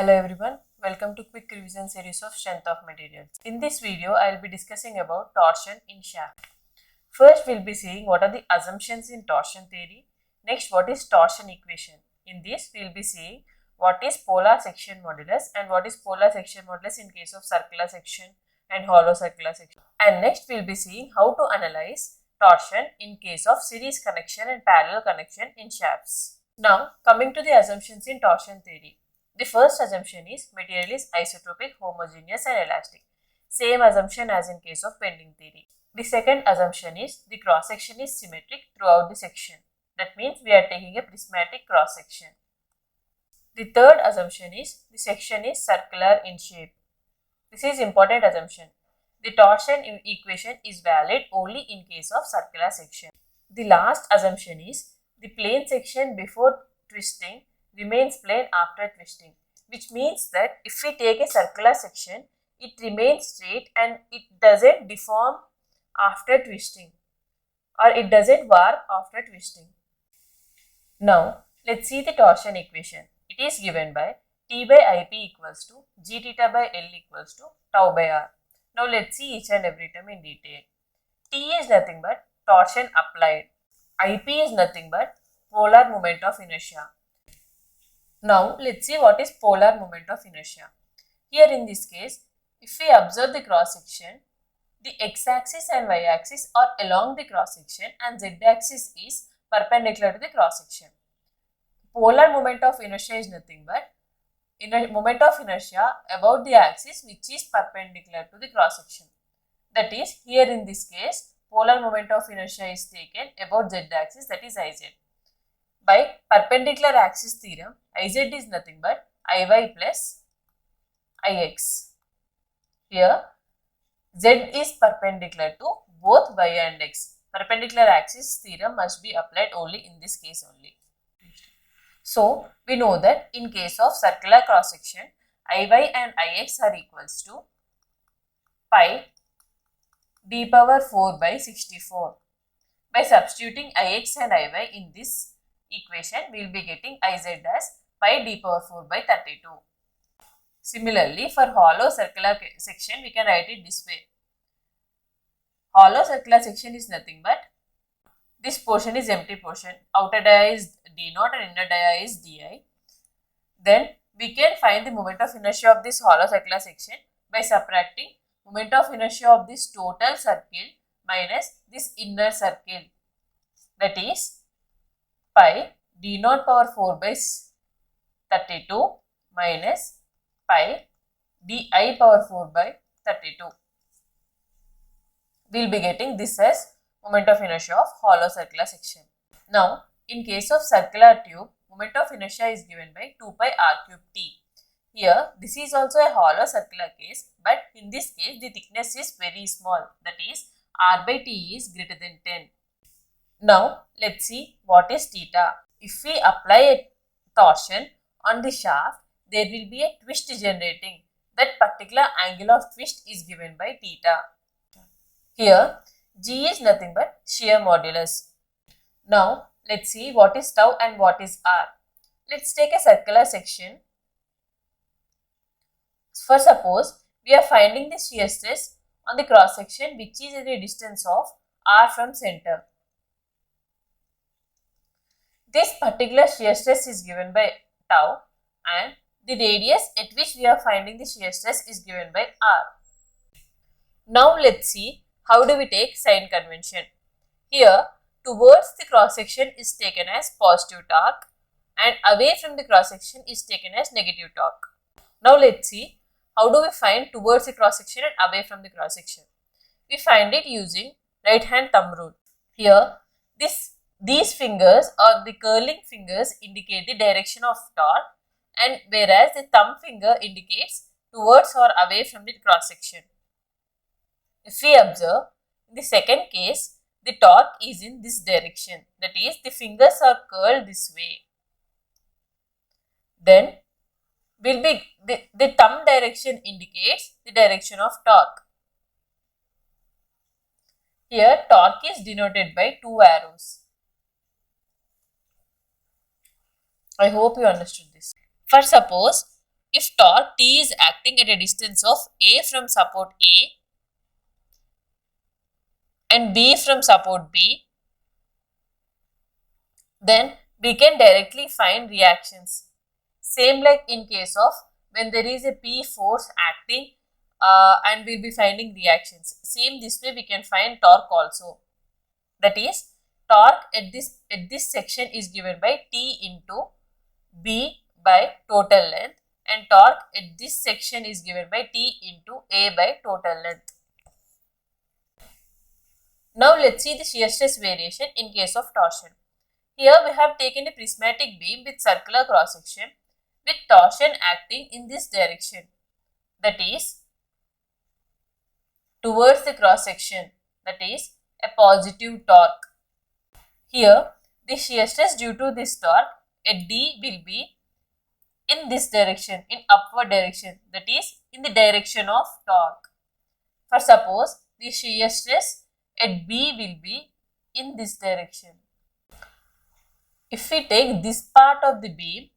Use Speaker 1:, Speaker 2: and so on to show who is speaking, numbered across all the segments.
Speaker 1: Hello everyone, welcome to quick revision series of strength of materials. In this video, I will be discussing about torsion in shaft. First, we will be seeing what are the assumptions in torsion theory. Next, what is torsion equation. In this, we will be seeing what is polar section modulus and what is polar section modulus in case of circular section and hollow circular section. And next, we will be seeing how to analyze torsion in case of series connection and parallel connection in shafts. Now, coming to the assumptions in torsion theory. The first assumption is material is isotropic, homogeneous and elastic. Same assumption as in case of bending theory. The second assumption is the cross section is symmetric throughout the section. That means we are taking a prismatic cross section. The third assumption is the section is circular in shape. This is important assumption. The torsion equation is valid only in case of circular section. The last assumption is the plane section before twisting remains plane after twisting, which means that if we take a circular section, it remains straight and it doesn't deform after twisting or it doesn't warp after twisting. Now, let's see the torsion equation. It is given by T by IP equals to G theta by L equals to tau by R. Now, let's see each and every term in detail. T is nothing but torsion applied. IP is nothing but polar moment of inertia. Now, let's see what is polar moment of inertia. Here in this case, if we observe the cross section, the x-axis and y-axis are along the cross section and z-axis is perpendicular to the cross section. Polar moment of inertia is nothing but moment of inertia about the axis which is perpendicular to the cross section. That is, here in this case, polar moment of inertia is taken about z-axis, that is Iz. By perpendicular axis theorem, Iz is nothing but Iy plus Ix. Here, Z is perpendicular to both y and x. Perpendicular axis theorem must be applied only in this case only. So, we know that in case of circular cross section, Iy and Ix are equals to pi d power 4 by 64. By substituting Ix and Iy in this equation, we will be getting Iz as pi d power 4 by 32. Similarly, for hollow circular section, we can write it this way. Hollow circular section is nothing but this portion is empty portion. Outer dia is d0 and inner dia is di. Then we can find the moment of inertia of this hollow circular section by subtracting moment of inertia of this total circle minus this inner circle. That is pi d0 power 4 by 32 minus pi di power 4 by 32. We will be getting this as moment of inertia of hollow circular section. Now, in case of circular tube, moment of inertia is given by 2 pi r cube t. Here, this is also a hollow circular case, but in this case, the thickness is very small. That is, r by t is greater than 10. Now, let's see what is theta. If we apply a torsion on the shaft, there will be a twist generating. That particular angle of twist is given by theta. Here, G is nothing but shear modulus. Now, let's see what is tau and what is R. Let's take a circular section. For suppose, we are finding the shear stress on the cross section which is at a distance of R from center. This particular shear stress is given by tau and the radius at which we are finding the shear stress is given by R. Now, let's see how do we take sign convention. Here, towards the cross section is taken as positive torque and away from the cross section is taken as negative torque. Now, let's see how do we find towards the cross section and away from the cross section. We find it using right hand thumb rule. Here, these fingers or the curling fingers indicate the direction of torque, and whereas the thumb finger indicates towards or away from the cross section. If we observe, in the second case, the torque is in this direction. That is, the fingers are curled this way. Then, the thumb direction indicates the direction of torque. Here, torque is denoted by two arrows. I hope you understood this. For suppose, if torque T is acting at a distance of A from support A and B from support B, then we can directly find reactions. Same like in case of when there is a P force acting and we'll be finding reactions. Same this way we can find torque also. That is, torque at this section is given by T into B by total length, and torque at this section is given by T into A by total length. Now let's see the shear stress variation in case of torsion. Here we have taken a prismatic beam with circular cross section with torsion acting in this direction, that is towards the cross section, that is a positive torque. Here the shear stress due to this torque at D will be in this direction, in upward direction, that is in the direction of torque. For suppose the shear stress at B will be in this direction. If we take this part of the beam,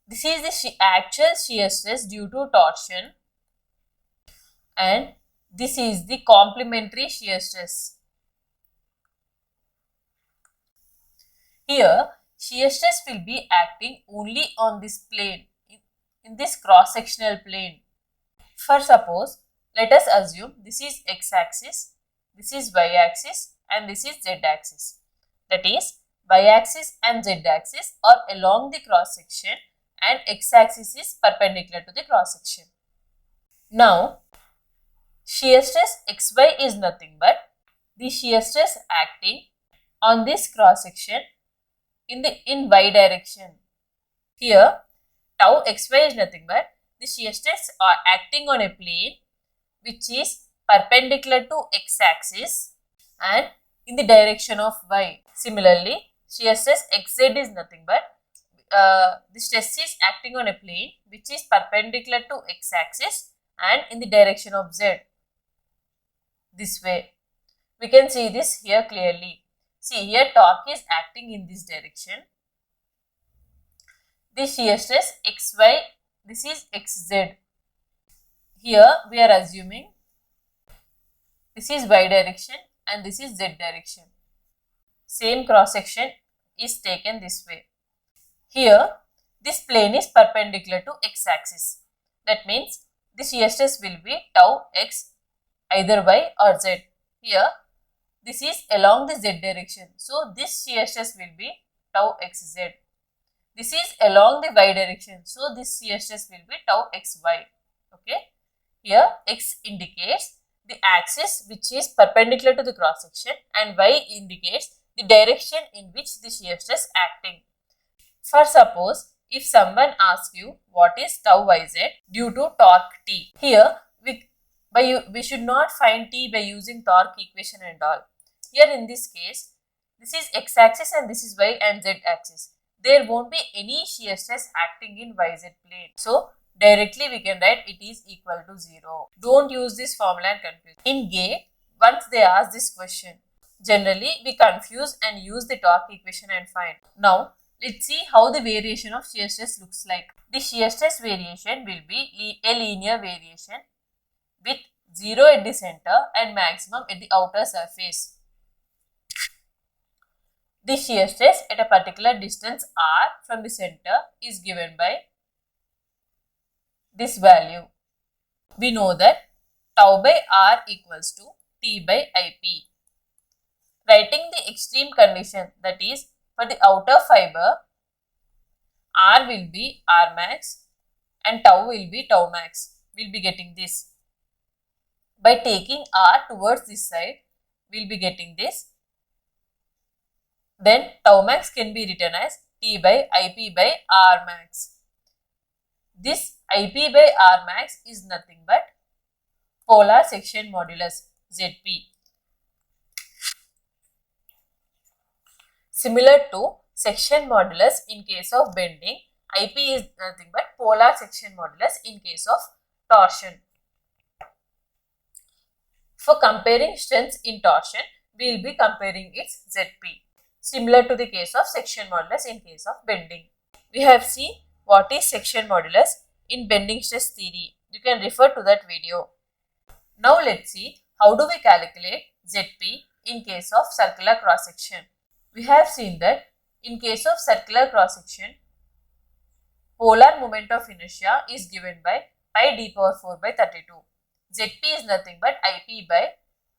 Speaker 1: this is the actual shear stress due to torsion and this is the complementary shear stress. Here shear stress will be acting only on this plane, in this cross-sectional plane. For suppose, let us assume this is x-axis, this is y-axis and this is z-axis. That is, y-axis and z-axis are along the cross-section and x-axis is perpendicular to the cross-section. Now, shear stress xy is nothing but the shear stress acting on this cross-section in y direction. Here, tau xy is nothing but the shear stress are acting on a plane which is perpendicular to x-axis and in the direction of y. Similarly, shear stress xz is nothing but the stress is acting on a plane which is perpendicular to x-axis and in the direction of z. This way. We can see this here clearly. See, here torque is acting in this direction. This shear stress xy, this is xz. Here we are assuming this is y direction and this is z direction. Same cross section is taken this way. Here this plane is perpendicular to x-axis. That means the shear stress will be tau x either y or z. Here this is along the z direction. So this shear stress will be tau xz. This is along the y direction. So this shear stress will be tau xy. Okay. Here x indicates the axis which is perpendicular to the cross section and y indicates the direction in which the shear stress acting. For suppose if someone asks you what is tau yz due to torque T. Here we should not find T by using torque equation and all. Here in this case, this is x-axis and this is y and z-axis. There won't be any shear stress acting in yz plane. So directly we can write it is equal to 0. Don't use this formula and confuse. In GATE, once they ask this question, generally we confuse and use the torque equation and find. Now let's see how the variation of shear stress looks like. The shear stress variation will be a linear variation with 0 at the center and maximum at the outer surface. The shear stress at a particular distance r from the center is given by this value. We know that tau by r equals to T by IP. Writing the extreme condition, that is for the outer fiber, r will be r max and tau will be tau max. We will be getting this. By taking r towards this side, we will be getting this. Then tau max can be written as T by IP by R max. This IP by R max is nothing but polar section modulus ZP. Similar to section modulus in case of bending, IP is nothing but polar section modulus in case of torsion. For comparing strengths in torsion, we will be comparing its ZP. Similar to the case of section modulus in case of bending. We have seen what is section modulus in bending stress theory. You can refer to that video. Now let's see how do we calculate ZP in case of circular cross section. We have seen that in case of circular cross section, polar moment of inertia is given by pi d power 4 by 32. ZP is nothing but IP by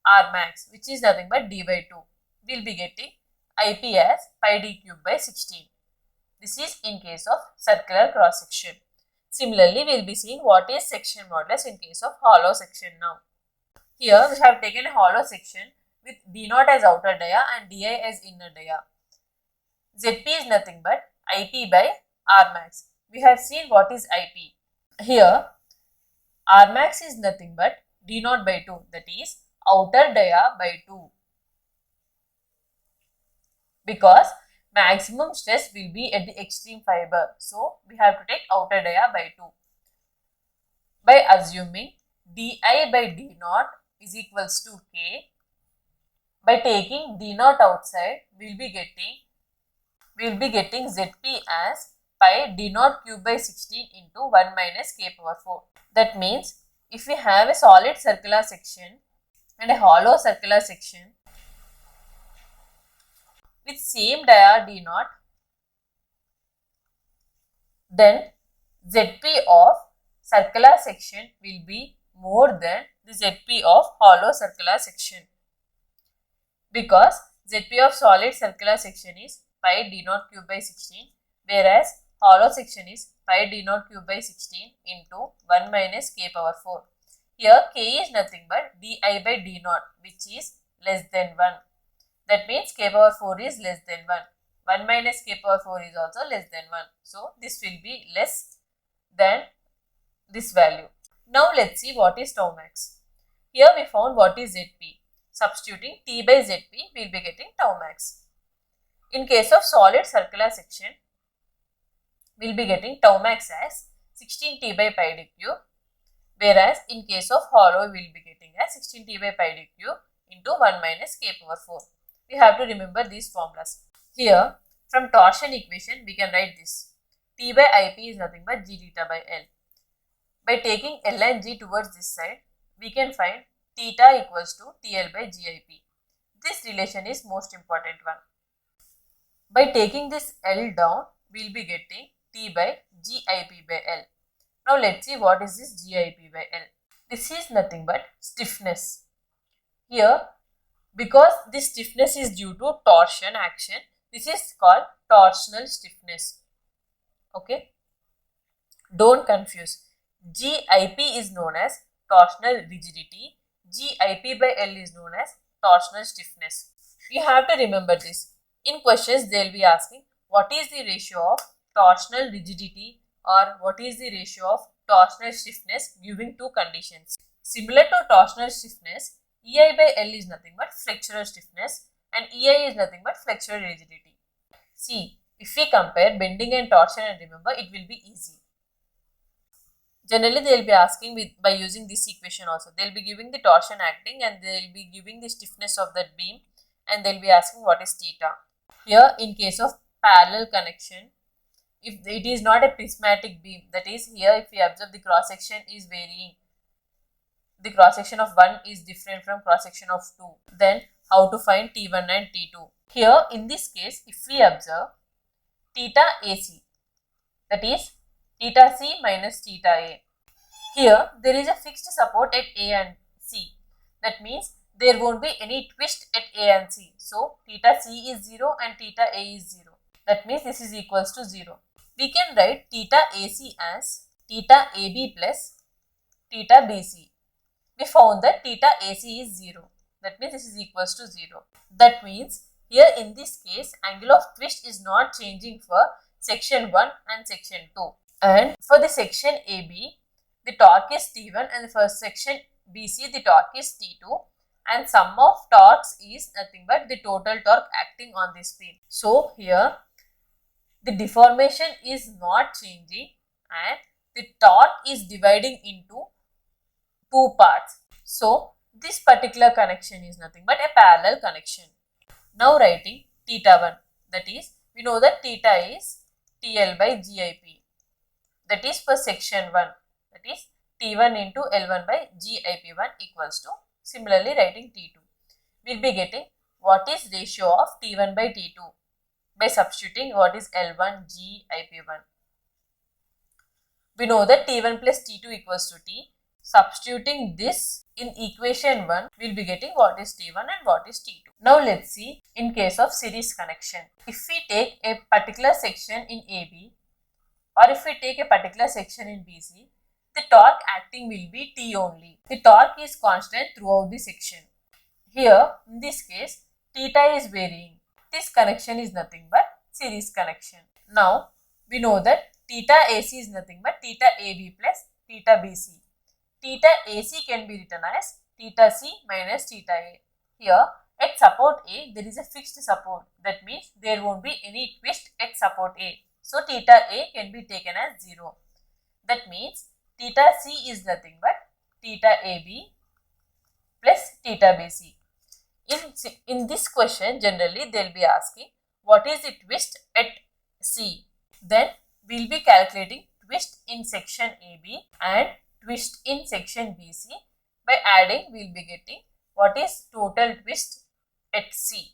Speaker 1: R max, which is nothing but d by 2. We will be getting IP as pi d cube by 16. This is in case of circular cross section. Similarly, we will be seeing what is section modulus in case of hollow section now. Here we have taken a hollow section with D0 as outer dia and Di as inner dia. ZP is nothing but IP by R max. We have seen what is IP. Here R max is nothing but D0 by 2, that is outer dia by 2. Because maximum stress will be at the extreme fiber. So we have to take outer dia by 2. By assuming Di by D0 is equals to K, by taking D0 outside, we will be getting ZP as pi D0 cube by 16 into 1 minus K power 4. That means if we have a solid circular section and a hollow circular section with same dia D0, then ZP of circular section will be more than the ZP of hollow circular section, because ZP of solid circular section is pi D0 cube by 16, whereas hollow section is pi D0 cube by 16 into 1 minus K power 4. Here K is nothing but Di by D0, which is less than 1. That means K power 4 is less than 1. 1 minus K power 4 is also less than 1. So this will be less than this value. Now let's see what is tau max. Here we found what is ZP. Substituting T by ZP, we will be getting tau max. In case of solid circular section, we will be getting tau max as 16T by pi d cube, whereas in case of hollow, we will be getting as 16T by pi d cube into 1 minus K power 4. We have to remember these formulas. Here, from torsion equation, we can write this. T by IP is nothing but G theta by L. By taking L and G towards this side, we can find theta equals to TL by GIP. This relation is most important one. By taking this L down, we will be getting T by GIP by L. Now let's see what is this GIP by L. This is nothing but stiffness. Here, because this stiffness is due to torsion action, this is called torsional stiffness. Okay. Don't confuse. GIP is known as torsional rigidity. GIP by L is known as torsional stiffness. You have to remember this. In questions, they will be asking what is the ratio of torsional rigidity or what is the ratio of torsional stiffness giving two conditions. Similar to torsional stiffness, EI by L is nothing but flexural stiffness and EI is nothing but flexural rigidity. See, if we compare bending and torsion and remember, it will be easy. Generally, they will be asking by using this equation also. They will be giving the torsion acting and they will be giving the stiffness of that beam and they will be asking what is theta. Here, in case of parallel connection, if it is not a prismatic beam, that is here if we observe the cross section is varying. The cross section of 1 is different from cross section of 2. Then how to find T1 and T2? Here in this case, if we observe theta AC, that is theta C minus theta A. Here there is a fixed support at A and C. That means there won't be any twist at A and C. So theta C is 0 and theta A is 0. That means this is equals to 0. We can write theta AC as theta AB plus theta BC. We found that theta AC is 0. That means this is equals to 0. That means here in this case, angle of twist is not changing for section 1 and section 2. And for the section AB, the torque is T1 and for section BC, the torque is T2. And sum of torques is nothing but the total torque acting on this beam. So here, the deformation is not changing and the torque is dividing into two parts. So this particular connection is nothing but a parallel connection. Now writing theta 1, that is we know that theta is TL by GIP. that is for section 1, that is T1 into L1 by GIP1 equals to, similarly writing T2. We will be getting what is ratio of T1 by T2 by substituting what is L1 GIP1. We know that T1 plus T2 equals to T. Substituting this in equation 1, we will be getting what is T1 and what is T2. Now let's see in case of series connection. If we take a particular section in AB or if we take a particular section in BC, the torque acting will be T only. The torque is constant throughout the section. Here, in this case, theta is varying. This connection is nothing but series connection. Now, we know that theta AC is nothing but theta AB plus theta BC. Theta AC can be written as theta C minus theta A. Here, at support A, there is a fixed support. That means there won't be any twist at support A. So, theta A can be taken as 0. That means theta C is nothing but theta AB plus theta BC. In this question, generally they will be asking what is the twist at C. Then we will be calculating twist in section AB and twist in section BC. By adding, we will be getting what is total twist at C.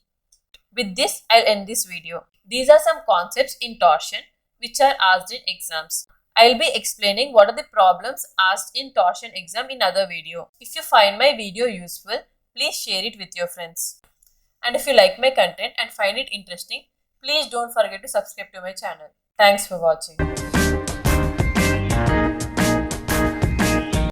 Speaker 1: With this, I will end this video. These are some concepts in torsion which are asked in exams. I will be explaining what are the problems asked in torsion exam in other video. If you find my video useful, please share it with your friends. And if you like my content and find it interesting, please don't forget to subscribe to my channel. Thanks for watching.